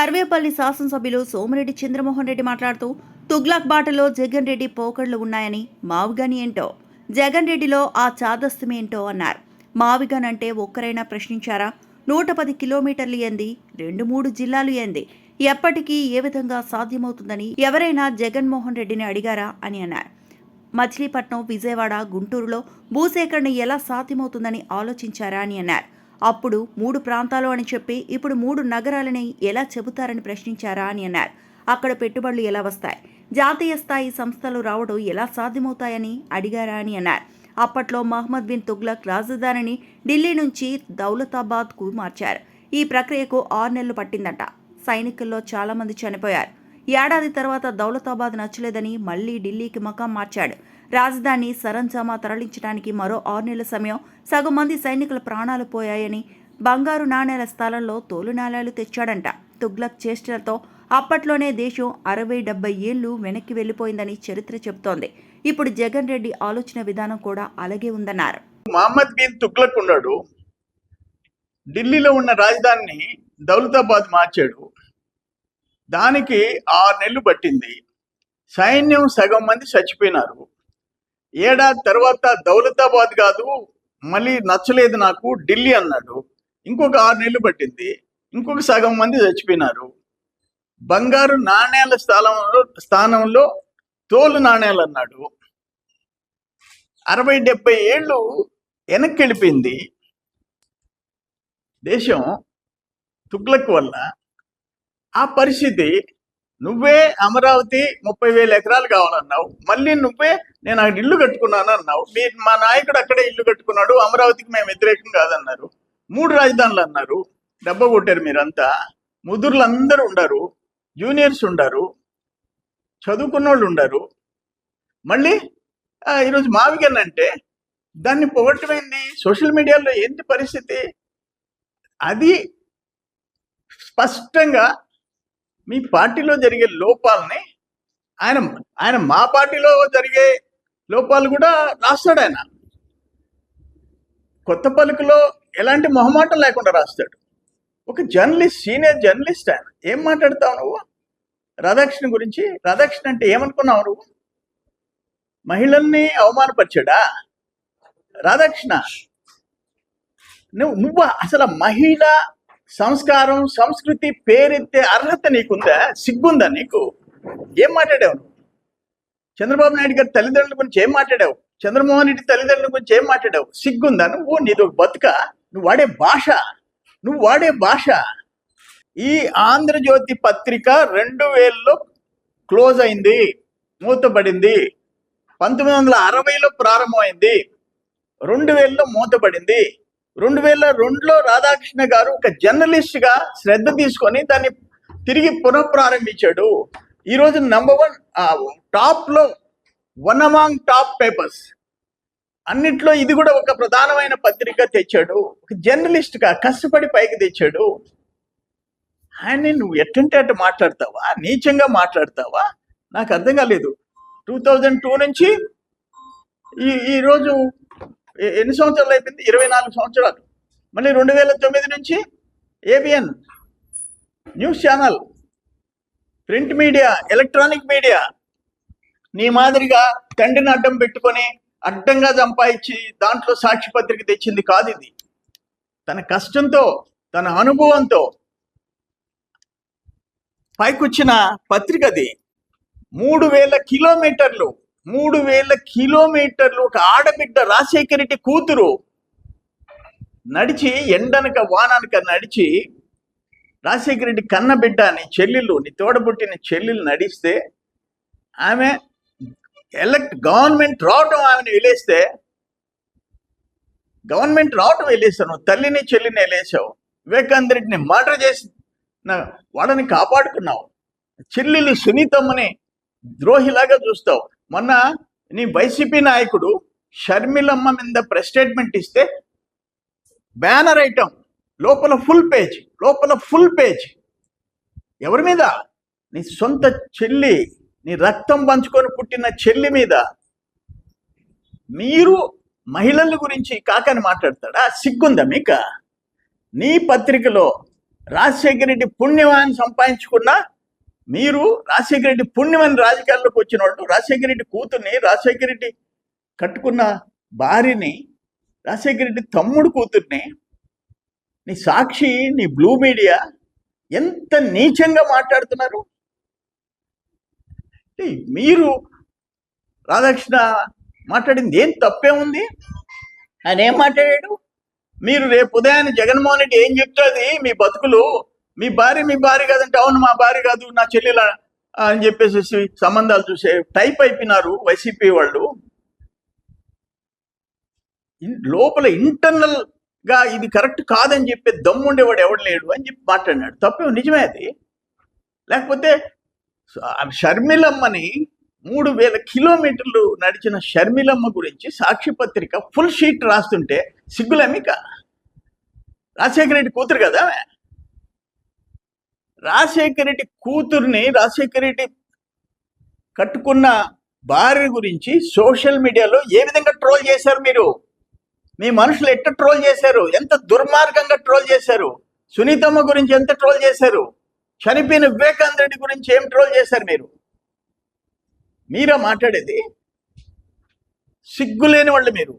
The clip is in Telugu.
సర్వేపల్లి శాసనసభ్యులు సోమిరెడ్డి చంద్రమోహన్ రెడ్డి మాట్లాడుతూ తుగ్లక్ బాటలో జగన్ రెడ్డి పోకడలు ఉన్నాయని, మావిగాని ఏంటో, జగన్ రెడ్డిలో ఆ చాదస్తమేంటో అన్నారు. మావిగాన్ అంటే ఒక్కరైనా ప్రశ్నించారా? 110 కిలోమీటర్లు ఏంది, 2-3 జిల్లాలు ఏంది, ఎప్పటికీ ఏ విధంగా సాధ్యమవుతుందని ఎవరైనా జగన్మోహన్ రెడ్డిని అడిగారా అని అన్నారు. మచిలీపట్నం, విజయవాడ, గుంటూరులో భూసేకరణ ఎలా సాధ్యమవుతుందని ఆలోచించారా అని అన్నారు. అప్పుడు 3 ప్రాంతాలు అని చెప్పి ఇప్పుడు 3 నగరాలని ఎలా చెబుతారని ప్రశ్నించారా అని అన్నారు. అక్కడ పెట్టుబడులు ఎలా వస్తాయి, జాతీయ స్థాయి సంస్థలు రావడం ఎలా సాధ్యమవుతాయని అడిగారా అని అన్నారు. అప్పట్లో మహమ్మద్ బిన్ తుగ్లక్ రాజధానిని ఢిల్లీ నుంచి దౌలతాబాద్కు మార్చారు. ఈ ప్రక్రియకు 6 నెలలు పట్టిందట. సైనికుల్లో చాలామంది చనిపోయారు. ఏడాది తర్వాత దౌలతాబాద్ నచ్చలేదని మళ్లీ ఢిల్లీకి మకాం మార్చాడు. రాజధాని సరంజామా తరలించడానికి మరో 6 నెలల సమయం. సగం మంది సైనికుల ప్రాణాలు పోయాయని, బంగారు నాణేల స్థలంలో తోలు నాణేలు తెచ్చాడంట. తుగ్లక్ చేష్టలతో అప్పట్లోనే దేశం 60-70 ఏళ్లు వెనక్కి వెళ్లిపోయిందని చరిత్ర చెబుతోంది. ఇప్పుడు జగన్ రెడ్డి ఆలోచన విధానం కూడా అలాగే ఉందన్నారు. మహమ్మద్ బిన్ తుగ్లక్ ఉన్నాడు, ఢిల్లీలో ఉన్న రాజధానిని దౌలతాబాద్ మార్చాడు. దానికి 6 నెలలు పట్టింది. సైన్యం సగం మంది చచ్చిపోయినారు. ఏడాది తర్వాత దౌలతాబాద్ కాదు, మళ్ళీ నచ్చలేదు నాకు ఢిల్లీ అన్నాడు. ఇంకొక 6 నెలలు పట్టింది. ఇంకొక సగం మంది చచ్చిపోయినారు. బంగారు నాణేల స్థానంలో తోలు నాణేలు అన్నాడు. 60-70 ఏళ్ళు వెనక్కి వెళ్ళిపోయింది దేశం తుగ్లక్ వల్ల. ఆ పరిస్థితి, నువ్వే అమరావతి 30,000 ఎకరాలు కావాలన్నావు, మళ్ళీ నువ్వే నేను అక్కడ ఇల్లు కట్టుకున్నాను అన్నావు. మా నాయకుడు అక్కడే ఇల్లు కట్టుకున్నాడు, అమరావతికి మేము వ్యతిరేకం కాదన్నారు. 3 రాజధానులు అన్నారు. దెబ్బ కొట్టారు మీరంతా. ముదురులు అందరూ ఉండరు, జూనియర్స్ ఉండరు, చదువుకున్న వాళ్ళు ఉండరు. మళ్ళీ ఈరోజు మావిగన్ అంటే దాన్ని పొగట్టమైంది. సోషల్ మీడియాలో ఏంటి పరిస్థితి? అది స్పష్టంగా మీ పార్టీలో జరిగే లోపాలని ఆయన మా పార్టీలో జరిగే లోపాలు కూడా రాస్తాడు. ఆయన కొత్త పలుకులో ఎలాంటి మొహమాటం లేకుండా రాస్తాడు. ఒక జర్నలిస్ట్, సీనియర్ జర్నలిస్ట్ ఆయన. ఏం మాట్లాడతావు నువ్వు రాధాకృష్ణ గురించి? రాధాకృష్ణ అంటే ఏమనుకున్నావు నువ్వు? మహిళల్ని అవమానపరిచాడా రాధాకృష్ణ? నువ్వు అసలు మహిళ సంస్కారం, సంస్కృతి పేరెత్తే అర్హత నీకుందా? సిగ్గుందా నీకు? ఏం మాట్లాడావు నువ్వు? చంద్రబాబు నాయుడు గారి తల్లిదండ్రుల గురించి ఏం మాట్లాడావు? చంద్రమోహన్ రెడ్డి తల్లిదండ్రుల గురించి ఏం మాట్లాడావు? సిగ్గుందా నువ్వు? నీదో బతుక? నువ్వు వాడే భాష. ఈ ఆంధ్రజ్యోతి పత్రిక 2000లో క్లోజ్ అయింది, మూతపడింది. 1960లో ప్రారంభమైంది, 2000లో మూతపడింది. 2002లో రాధాకృష్ణ గారు ఒక జర్నలిస్ట్ గా శ్రద్ధ తీసుకొని దాన్ని తిరిగి పునఃప్రారంభించాడు. ఈరోజు నంబర్ 1 టాప్లో, 1 అమాంగ్ టాప్ పేపర్స్ అన్నిట్లో ఇది కూడా ఒక ప్రధానమైన పత్రిక తెచ్చాడు. ఒక జర్నలిస్ట్ గా కష్టపడి పైకి తెచ్చాడు. ఆయన్ని నువ్వు ఎట్టంటే అట్టు మాట్లాడతావా? నీచంగా మాట్లాడతావా? నాకు అర్థం కాలేదు. 2002 నుంచి ఈరోజు ఎన్ని సంవత్సరాలు అయిపోయింది? 24 సంవత్సరాలు. మళ్ళీ 2009 నుంచి ABN news channel, print media, electronic media. నీ మాదిరిగా తండ్రిని అడ్డం పెట్టుకొని అడ్డంగా సంపాదించి దాంట్లో సాక్షి పత్రిక తెచ్చింది కాదు ఇది. తన కష్టంతో, తన అనుభవంతో పైకొచ్చిన పత్రికది. 3,000 కిలోమీటర్లు ఒక ఆడబిడ్డ రాజశేఖర రెడ్డి కూతురు నడిచి, ఎండనక వాననక నడిచి, రాజశేఖర రెడ్డి కన్నబిడ్డ నీ చెల్లెలు, నీ తోడబుట్టిన చెల్లెలు నడిస్తే, ఆమె గవర్నమెంట్ రావటం ఆమెను వెళ్ళేస్తే, నువ్వు తల్లిని చెల్లిని వెళ్ళేసావు. వివేకానంద రెడ్డిని మర్డర్ చేసి వాళ్ళని కాపాడుకున్నావు. చెల్లెలు సునీతమ్మని ద్రోహిలాగా చూస్తావు. మొన్న నీ వైసీపీ నాయకుడు షర్మిలమ్మ మీద ప్రెస్ స్టేట్మెంట్ ఇస్తే బ్యానర్ ఐటమ్ లోపల ఫుల్ పేజ్ ఎవరి మీద? నీ సొంత చెల్లి, నీ రక్తం పంచుకొని పుట్టిన చెల్లి మీద. మీరు మహిళల గురించి కాకని మాట్లాడతాడా? సిగ్గుందా మీక? నీ పత్రికలో రాజశేఖర రెడ్డి పుణ్యమాన్ని సంపాదించుకున్న మీరు, రాజశేఖర రెడ్డి పుణ్యమని రాజకీయాల్లోకి వచ్చిన వాళ్ళు, రాజశేఖర రెడ్డి కూతుర్ని, రాజశేఖర రెడ్డి కట్టుకున్న భార్యని, రాజశేఖర రెడ్డి తమ్ముడు కూతుర్ని, నీ సాక్షి, నీ బ్లూ మీడియా ఎంత నీచంగా మాట్లాడుతున్నారు. మీరు రాధాకృష్ణ మాట్లాడింది ఏం తప్పే ఉంది? ఆయన ఏం మాట్లాడాడు? మీరు రేపు ఉదయాన్నే జగన్మోహన్ రెడ్డి ఏం చెప్తుంది, మీ బతుకులు, మీ భార్య కాదంటే, అవును మా భార్య కాదు నా చెల్లెల అని చెప్పేసి సంబంధాలు చూసే టైప్ అయిపోయినారు వైసీపీ వాళ్ళు. లోపల ఇంటర్నల్ గా ఇది కరెక్ట్ కాదని చెప్పే దమ్ముండేవాడు ఎవడు లేడు అని చెప్పి మాట్లాడినాడు. తప్పే, నిజమే అది. లేకపోతే షర్మిలమ్మని 3000 కిలోమీటర్లు నడిచిన షర్మిలమ్మ గురించి సాక్షి పత్రిక ఫుల్ షీట్ రాస్తుంటే సిగ్గులమిక. రాజశేఖర రెడ్డి కూతురు కదా, రాజశేఖర రెడ్డి కూతుర్ని, రాజశేఖర రెడ్డి కట్టుకున్న భార్య గురించి సోషల్ మీడియాలో ఏ విధంగా ట్రోల్ చేశారు మీరు? మీ మనుషులు ఎట్ట ట్రోల్ చేశారు? ఎంత దుర్మార్గంగా ట్రోల్ చేశారు? సునీతమ్మ గురించి ఎంత ట్రోల్ చేశారు? చనిపోయిన వివేకానంద రెడ్డి గురించి ఏం ట్రోల్ చేశారు మీరు? మీరా మాట్లాడేది? సిగ్గులేని వాళ్ళు మీరు.